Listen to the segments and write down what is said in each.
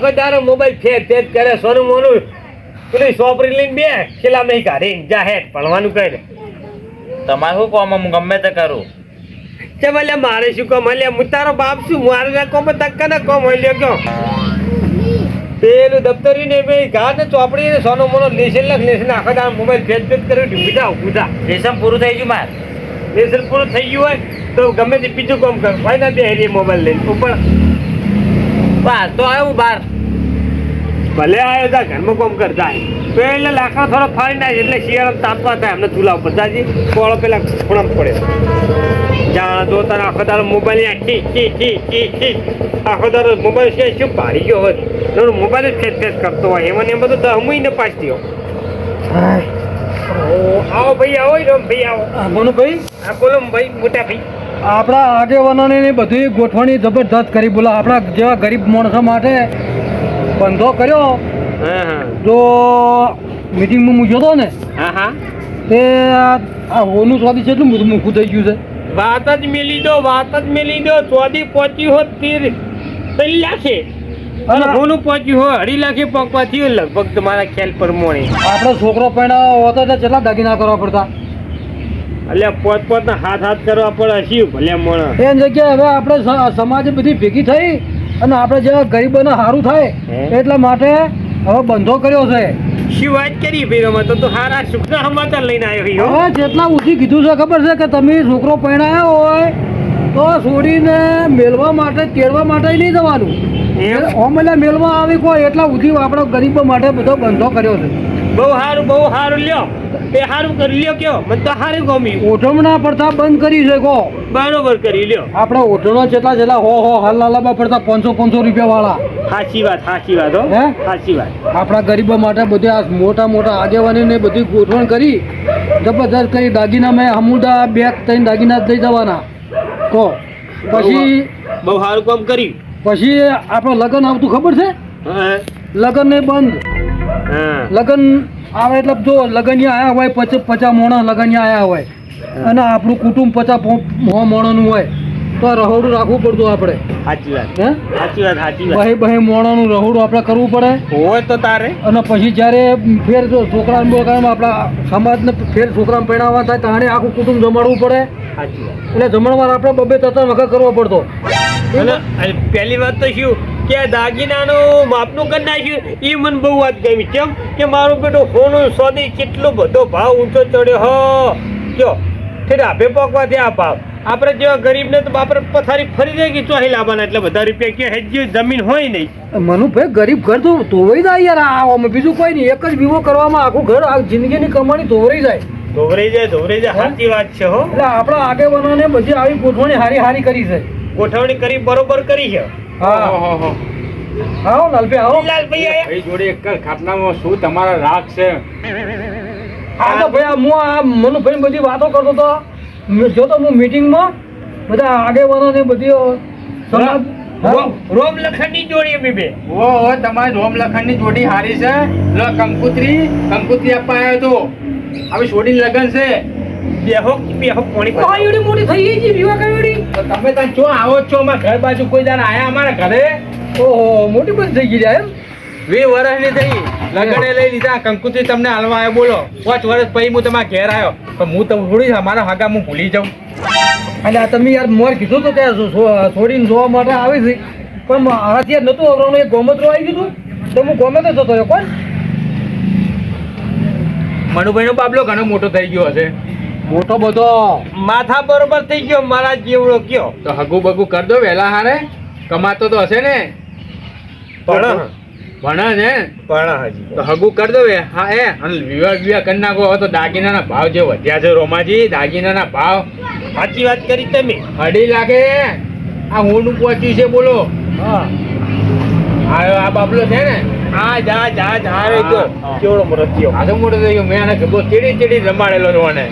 આખો તારો મોબાઈલ ફેર કરે સોનું મોનું પેલી સોપરી લઈને બે ખીલા નહીં કાઢી જાહેર ભણવાનું કરે. તમારે શું કોમ હું ગમે તે કરું. ચમ એટલે મારે શું કોમ એટલે હું તારો બાપ છું મારે ના કોમ તક્કા ના કોમ હોય લ્યો કયો પેલું દફતરી ને બે ઘા ને ચોપડી ને સોનો મોનો લેસન આખો તારો મોબાઈલ ફેર કર્યું ઢીંગા ઉભા લેસન પૂરું થઈ ગયું મારે. લેસન પૂરું થઈ ગયું હોય તો ગમે તે બીજું કામ કર ભાઈ ના બે મોબાઈલ લઈને ઉપર બહાર તો આવ્યું બહાર. ભલે આવ્યો તા ઘરમાં કામ કરતા પેલા લાકડા થોડો ફાડી નાખે એટલે શિયાળા તાપવા થાય એમને ચૂલા ઉપર જાજી કોળો પેલા ખૂણામ પડે જાણ તો તારે આખો તારો મોબાઈલ આખો તારો મોબાઈલ છે શું ભારી ગયો હોય તારો મોબાઈલ જ ફેસ કરતો હોય એમાં ને બધું દમું ને પાસ થયો. આવો ભાઈ આવો ભાઈ આવો મનુભાઈ હા બોલો ભાઈ મોટા ભાઈ. આપણા આગેવાનોને બધી ગોઠવણી જબરદસ્ત કરી બોલો આપણા જેવા ગરીબ માણસો માટે બંધો કર્યો. જો મીટિંગમાં મૂક્યો હતો ને હા તે આ હોનું સ્વાદી કેટલું બધું મૂકું થઈ ગયું છે. વાત જ મેલી દો 14 પહોંચી હોત 3 લાખે અને હોનું પહોંચ્યું હોય 2.5 લાખે પકવા થયું લગભગ તમારા ખ્યાલ પ્રમાણે. આપણો છોકરો પહેણા હોતો તો કેટલા દાગીના કરવા પડતા એટલે પોત હાથ કરવા પડે શિવ ભલે મોણ એ જગ્યાએ હવે આપણે સમાજ બધી ભેગી થઈ અને આપણે જેવા ગરીબોને સારું થાય એટલા માટે હવે બંધો કર્યો છે. શું વાત કરી ભાઈ તો હારા સુખના સમાચાર લઈને આવ્યો હવે જેટલા ઉછી કીધું છે ખબર છે કે તમે છોકરો પરણાયો હોય તો છોડીને મેળવા માટે તેડવા માટે નહીં જવાનું. ઓમેલા મેળવા આવી કોઈ એટલા ઉધી આપણે ગરીબો માટે બધો બંધો કર્યો છે. બહુ સારું લ્યો તે સારું કરી લ્યો કયો મને તો સારું ગમ્યું. ઓઢમણા પડતા બંધ કરી છે કહો બરોબર કરી લ્યો. આપણે ઓઢણો જેટલા હો હાલાલામાં પડતા 500 રૂપિયા વાળા. સાચી વાત હો સાચી વાત. આપણા ગરીબો માટે બધે આ મોટા આગેવાનીને બધી ગોઠવણ કરી જબરદસ્ત કરી દાગીના મેં અમુદા 2-3 દાગીના દઈ જવાના કહો. પછી બહુ સારું કામ કર્યું. પછી આપણે લગ્ન આવતું ખબર છે લગ્ન ને બંધ લગ્ન આવે એટલે જો લગનિયા આવ્યા હોય 50 મોણા લગનિયા આવ્યા હોય અને આપણું કુટુંબ 50 મોણાનું હોય તો રહોડું રાખવું પડતું આપણે. સાચી વાત બહે મોણાનું રહોડું આપણે કરવું પડે હોય તો તારે. અને પછી જ્યારે ફેર જો છોકરા બોકરામાં આપણા સમાજને ફેર છોકરામાં પહેણાવવા થાય તાણે આખું કુટુંબ જમાડવું પડે. એટલે જમણવાર આપણે 2-3 વખત કરવો પડતો. અને પહેલી વાત તો શું કે દાગીનાનો માપનું કરી નાખ્યું એ મને બહુ વાત ગમી. કેમ કે મારું બેટું સોનું સોદી કેટલો બધો ભાવ ઊંચો ચડ્યો હો કયો તે ડાભે પકવાથી આ ભાવ આપણે જેવા ગરીબને તો આપણે પથારી ફરી જાય કે ચોહી લાવવાના એટલે બધા રૂપિયા કે હેજી જમીન હોય નહીં. મનુભાઈ ગરીબ ઘર તો ધોવાઈ જાય યાર. આમાં બીજું કોઈ નહીં એક જ વીમો કરવામાં આખું ઘર આ જિંદગીની કમાણી ધોવાઈ જાય. સાચી વાત છે હો. એટલે આપણા આગેવાનોને બધી આવી ગોઠવણી હારી કરી છે. ગોઠવણી કરી બરોબર કરી છે. આવો લાલભાઈ જોડે એક ખાટલામાં શું તમારા રાગ છે? હા તો ભાઈ હું આ મનુભાઈ બધી વાતો કરતો હતો જો તો હું મીટિંગમાં બધા આગેવાનોને બધી રોમ લખણની જોડી બે તમારી રોમ લખણની જોડી હારી છે. કંકુત્રી આપવા આવ્યો તો હવે છોડીને લગન છે. બેહો પાણી મોટી થઈ ગઈ છે વિવાહ કયોડી. તમે ત્યાં ચો આવો છો અમારા ઘર બાજુ કોઈ દાન આયા અમારા ઘરે? ઓહો મોટી બધી થઈ ગઈ એમ. 20 વર્ષની થઈ લગને લઈ લીધા. કંકુત્રી તમને હાલવા આવ્યો બોલો 5 વર્ષ પછી હું તમારા ઘેર આવ્યો પણ હું તો થોડી મારા હાગા હું ભૂલી જાઉં. એટલે તમે યાર મોર કીધું તો ત્યાં છોડીને જોવા માટે આવી હતી પણ મારાથી યાર નતું આવવાનું. એક ગોમતરો આવી ગયું તો હું ગોમત જ જતો રહ્યો. કોણ મનુભાઈનો બાબલો ઘણો મોટો થઈ ગયો હશે. મોટો બધો માથા બરોબર થઈ ગયો મારા જેવડો કયો તો હગું બગું કર દો વહેલા હારે. કમાતો તો હશે ને? ભણે ને તો હગું કર દો. હા અને વિવાહ કરી નાખો. હવે તો દાગીનાના ભાવ જે વધ્યા છે રોમાજી, દાગીનાના ભાવ. સાચી વાત કરી તમે. 2.5 લાખે આ હોનું પહોંચ્યું છે બોલો. હા આ બાબલો છે ને કેવડો મોટો થયો. આ તો મોટો થઈ ગયો. મેં આને ગબો ચીડી રમાડેલો રોને.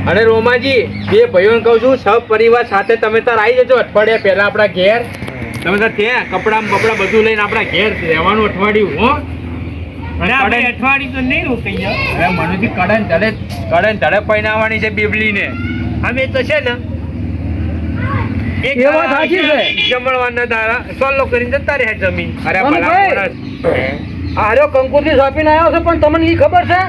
અને રોમાજી બે ભાઈઓને કહું છું સપરિવાર સાથે તમે તાર આવી જજો અઠવાડિયા પહેલા આપણા ઘેર. તમે તાર ત્યાં કપડા બપડા બધું લઈને આપણા ઘેર રહેવાનું અઠવાડિયું. હો અઠવાડિયું તો નહીં રોકાઈ જાય. હવે મનુજી કડન ધડે પહેરાવવાની છે બીબલીને. અમે તો છે ને એક એ વાત સાચી છે. જમણવારના દાડા સોલો કરીને જતા રહ્યા જમીન. અરે મને ભલા ભાઈ. માણસ. આર્યો કંકુરથી સાપીને આવ્યો છે પણ તમને એ ખબર છે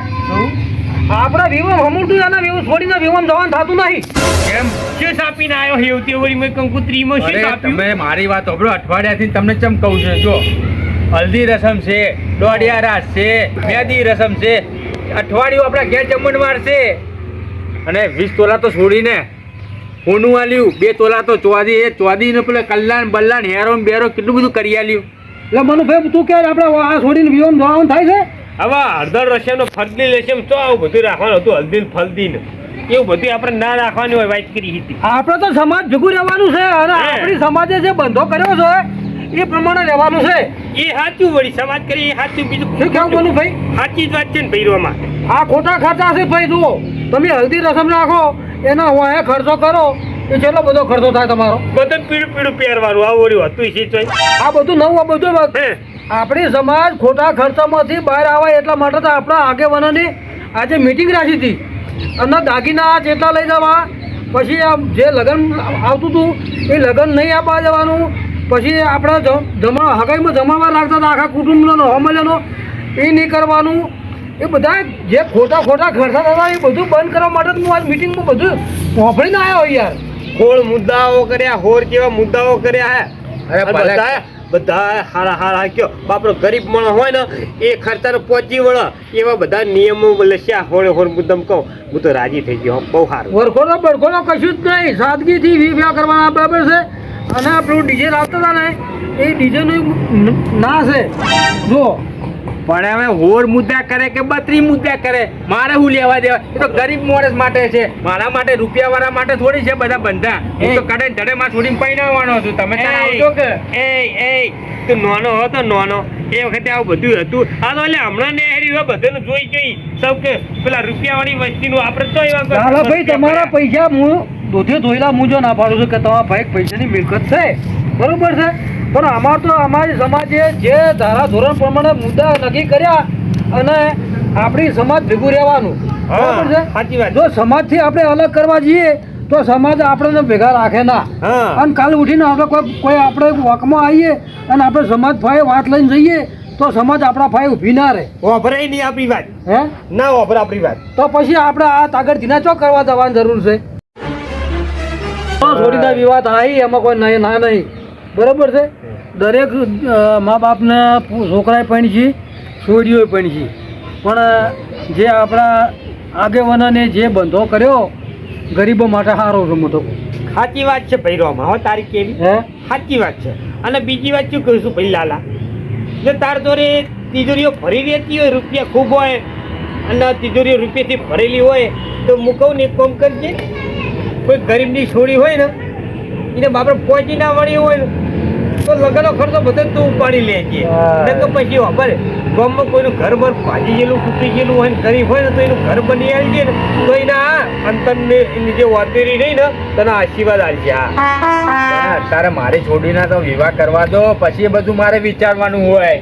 આપણા વિવમ હમુરતું એના વિવમ છોડીને વિવમ જવાનું થતું નહીં. કેમ? શું સાપીને આવ્યો હેવતી વળી મેં કંકુત્રીમાં શું અરે સાપ્યું? તમે મારી વાત સાંભળો, અઠવાડિયાથી તમને ચમ કહું છું. જો હલ્દી રસમ છે, દોઢિયા રાસ છે, મહેંદી રસમ છે, અઠવાડિયું આપણા ઘેર જમણવાર છે, અને 20 તોલા તો છોડીને હોનું આલ્યું, 2 તોલા તો ચોદી ને પેલા કલ્યાણ બલ્લાણ હેરો ને બેરો કેટલું બધું કરી આલ્યું. એટલે મનુભાઈ તું કે આપણે આ છોડીને વિવમ જવાનું થાય છે. હવે હળદર રસમનો ફરદી લેશમ તો આવું બધું રાખવાનું હતું, હલ્દી ને ફલદી ને એવું બધું આપણે ના રાખવાની હોય. વાત કરી હતી આપણે તો સમાજ ભેગું રહેવાનું છે અને હે. આપણી સમાજે જે બંધો કર્યો છે એ પ્રમાણે રહેવાનું છે. એ સાચું વળી સમાજ કરી એ સાચું, બીજું શું કેવું મનુભાઈ? સાચી જ વાત છે ને ભૈરવામાં. આ ખોટા ખર્ચા છે ભાઈ. જુઓ તમે હલ્દી રસમ રાખો એના હોય ખર્ચો કરો એ કેટલો બધો ખર્ચો થાય તમારો. બધું પીળું પીળું પહેરવાનું આવું વળી હતું છે ચોય. આ બધું નવું આ બધું હે આપણી સમાજ ખોટા ખર્ચામાંથી બહાર આવે એટલા માટે તો આપણા આગેવાનોની આજે મીટિંગ રાખી હતી અને દાગીના જેટલા લઈ જવા, પછી આ જે લગ્ન આવતું હતું એ લગ્ન નહીં આપવા જવાનું, પછી આપણા હગાઈમાં જમાવા લાગતા હતા આખા કુટુંબનો હોમલેનો એ નહીં કરવાનું. એ બધા જે ખોટા ખર્ચા થતા એ બધું બંધ કરવા માટે હું આજ મીટિંગમાં બધું વાપરીને આવ્યો યાર. ખોળ મુદ્દાઓ કર્યા, હોર કેવા મુદ્દાઓ કર્યા હે. અરે અને ભલે. બધા હારા કયો બાપરો ગરીબ માણસ હોય ને એ ખર્ચાનો પહોંચી વળે એવા બધા નિયમો લસ્યા. હોર મુદ્દમ કહું હું તો રાજી થઈ ગયો, બહુ સારું. વરખોનો બરખોનો કશું જ નહીં, સાદગીથી વિવ્યા કરવાના બરાબર છે. અને આપણું ડીજે લાવતા હતા ને એ ડીજેનું ના છે. જો પણ હવે હોર મુદ્દા કરે કે 32 મુદ્દા કરે, મારે શું લેવા દેવા? એ તો ગરીબ માણસ માટે છે, મારા માટે રૂપિયા વાળા માટે થોડી છે બધા બંધા. હું તો કડે ધડે માં છોડીને પૈણાવવાનો છું. તમે ત્યાં આવજો કે એ તું નાનો હતો નાનો એ વખતે આવું બધું હતું. આ તો એટલે હમણાં નેહરી હોય બધાને જોઈ સૌ કે પેલા રૂપિયાવાળી વસ્તીનું આપણે તો એવા ચાલો ભાઈ તમારા પૈસા હું દોધે ધોયેલા હું જો ના પાડું છું કે તમારા ભાઈ પૈસાની મિલકત છે બરોબર છે, પણ અમારી સમાજે જે ધારા ધોરણ પ્રમાણે મુદ્દા નક્કી કર્યા અને આપણી સમાજ ભેગું રહેવાનું બરોબર છે. સાચી વાત. જો સમાજથી આપણે અલગ કરવા જઈએ તો સમાજ આપણને ભેગા રાખે ના. હા. અને કાલ ઉઠીને આપણે કોઈ આપણે વાંકમાં આવીએ અને આપણે સમાજ ભાઈ વાત લઈને જઈએ તો સમાજ આપણા ભાઈ ઊભી ના રહે. વાપરાય નહીં આપણી વાત, હે ના વાપરે આપણી વાત. તો પછી આપણે આ તાગડધીના ચો કરવા જવાની જરૂર છે. છોડીના વિવાદ આવી એમાં કોઈ નહીં ના નહીં બરોબર છે. દરેક મા બાપને છોકરાએ પણ છે, છોડીઓએ પણ છે, પણ જે આપણા આગેવાનોને જે બંધો કર્યો ગરીબો માટે સારો છે મોટો. સાચી વાત છે ભૈરવામાં. હવે તારી કેવી હે સાચી વાત છે. અને બીજી વાત શું કહું છું ભાઈ લાલા, જો તાર જોડે તિજોરીઓ ભરી રહેતી હોય, રૂપિયા ખૂબ હોય અને તિજોરીઓ રૂપિયાથી ભરેલી હોય તો હું કહું ને એક કામ કરજે, કોઈ ગરીબની છોડી હોય ને એને બાપરે પહોંચી ના વળી હોય ને તો લગ્નનો ખર્ચો બધો તું ઉપાડી લેજે. હા. ને કે પછી ખબર ગામમાં કોઈનું ઘર બર ભાજી ગયેલું તૂટી ગયેલું હોય ને ગરીબ હોય ને તો એનું ઘર બની આવી જાય ને તો એના અંતરને એની જે વાતેરી રહી ને તને આશીર્વાદ આપશે. પણ અત્યારે મારી છોડીના તો વિવાહ કરવા દો, પછી એ બધું મારે વિચારવાનું હોય.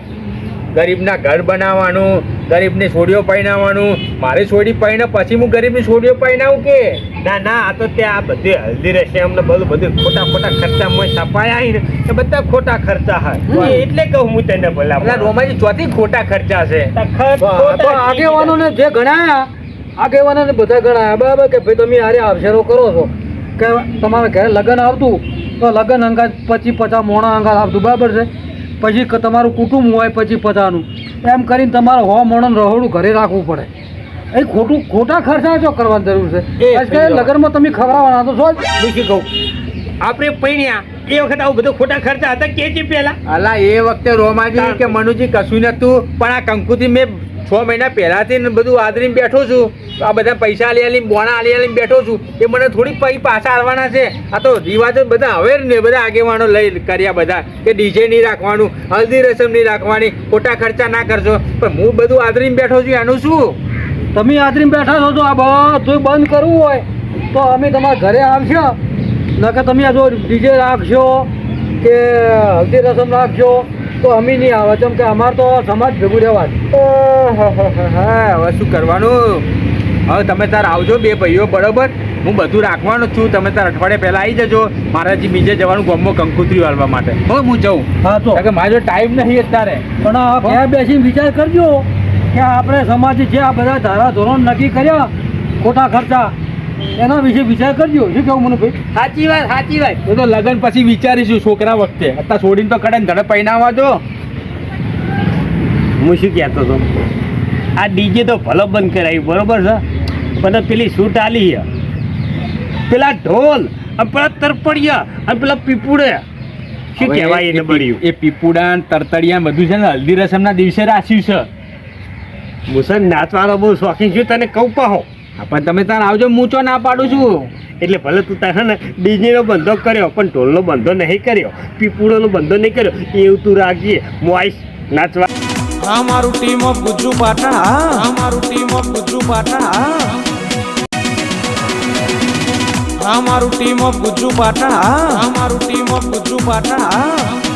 ગરીબના ઘર બનાવવાનું, ગરીબની છોડીઓ પહેરાવવાનું. મારી છોડી પહેણે પછી હું ગરીબની છોડીઓ પહેરાવું કે ના આ તો ત્યાં આ બધી હલ્દી રહેશે અમને બધું ખોટા ખર્ચામાં સપાયા ને એ બધા ખોટા ખર્ચા હોય એટલે કહું હું તને બોલા પેલા રોમાજી ચોથી ખોટા ખર્ચા છે. તો આગેવાનોને જે ગણાયા આગેવાનોને બધા ગણાયા બરાબર કે ભાઈ તમે હારે અવસરો કરો છો કે તમારા ઘરે લગ્ન આવતું તો લગ્ન અંગાત 50 મોણા અંગાત આવતું બરાબર છે. પછી તમારું કુટુંબ હોય 50-50નું એમ કરીને તમારે 100 મોણાનું રહોડું ઘરે રાખવું પડે. એ ખોટા ખર્ચા જો કરવાની જરૂર છે. આજકાલ લગ્નમાં તમે ખવડાવવાના તો છો જ. હું શું કહું આપણે પૈણ્યા એ વખત આવું બધું ખોટા ખર્ચા હતા કે છે પેલા. અલા એ વખતે રોમાજી કે મનુજી કશું નતું, પણ આ કંકુથી મેં 6 મહિના પહેલાથી ને બધું આદરીને બેઠો છું. આ બધા પૈસા આલી બોણા આલી બેઠો છું. એ મને થોડીક પૈ પાછા આવવાના છે. આ તો રિવાજો બધા હવે ને બધા આગેવાનો લઈ કર્યા બધા કે ડીજે નહીં રાખવાનું, હલ્દી રસમ નહીં રાખવાની, ખોટા ખર્ચા ના કરશો. પણ હું બધું આદરીને બેઠો છું, એનું શું? તમે આદરીને બેઠા છો તો આ બધું બંધ કરવું હોય તો અમે તમારા ઘરે આવશો. નકર તમે આ જો ડીજે રાખશો કે હલ્દી રસમ રાખશો તો અમે નહીં આવે. કેમ કે અમારે તો સમાજ ભેગું રહેવાનું. હા હવે શું કરવાનું? હવે તમે તાર આવજો બે ભાઈઓ બરોબર, હું બધું રાખવાનો જ છું. તમે તાર અઠવાડિયા પહેલા આવી જજો. મારે હજી બીજે જવાનું ગામમાં કંકોત્રી વાળવા માટે. હો હું જઉં. હા તો કારણ કે મારો ટાઈમ નહીં અત્યારે. પણ આ બે બેસીને વિચાર કરજો કે આપણે સમાજે જે આ બધા ધારા ધોરણ નક્કી કર્યા ખોટા ખર્ચા, એના વિશે વિચાર કરજો. શું કેવું મને ભાઈ? સાચી વાત, સાચી વાત. તો લગ્ન પછી વિચારીશું છોકરા વખતે. અત્યારે છોડીને તો કડે ધડે પહેરાવા દો. હું શું કહેતો હતો, આ ડીજે તો ભલો બંધ કરાવ્યું બરોબર છે, પણ પેલી સૂટ આલી છે, પેલા ઢોલ અને પેલા તરપડિયા અને પેલા પીપુડે, શું કહેવાય એને બળ્યું? એ પીપુડા તરતડિયા બધું છે ને હલ્દી રસમના દિવસે રાખ્યું છે. મુસન નાચવાનો બહુ શોખીન છું, તને કહું પાહો. હા, પણ તમે તાર આવજો, હું ચો ના પાડું છું. એટલે ભલે તું તાર ને ડીજેનો બંધો કર્યો પણ ઢોલનો બંધો નહીં કર્યો, પીપુડોનો બંધો નહીં કર્યો, એવું તું રાખજે. હું આવીશ નાચવા. અમારું ટીમ ઓફ ગુજ્જુ પાટણ, અમારું ટીમ ઓફ ગુજ્જુ પાટણ, અમારું ટીમ ઓફ ગુજ્જુ પાટણ, અમારું ટીમ ઓફ ગુજ્જુ પાટણ.